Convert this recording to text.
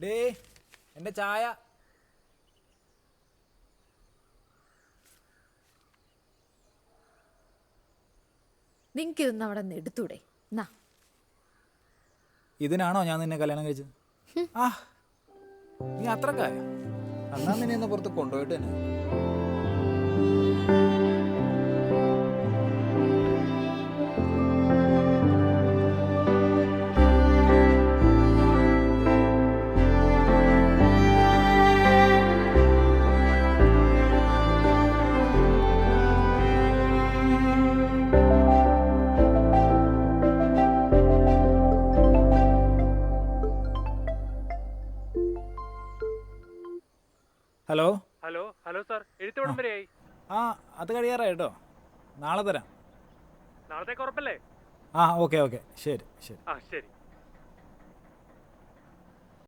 Day എൻ്റെ ചായ. നിങ്ങൾക്കിതൊന്നും അവിടെ നിന്ന് എടുത്തൂടെ? എന്നാ ഇതിനാണോ ഞാൻ നിന്നെ കല്യാണം കഴിച്ചത്? ആ നീ അത്രക്കായ അന്നാ നിന്നെ ഒന്ന് പുറത്ത് കൊണ്ടുപോയിട്ട് തന്നെ. ഹലോ ഹലോ ഹലോ സാർ, എഴുത്തോടം വരെയായി. ആ അത് കഴിയാറായി കേട്ടോ. നാളെ തരാം. നാളത്തേക്ക് ഉറപ്പല്ലേ? ആ ഓക്കെ ഓക്കെ ശരി ശരി. ആ ശരി.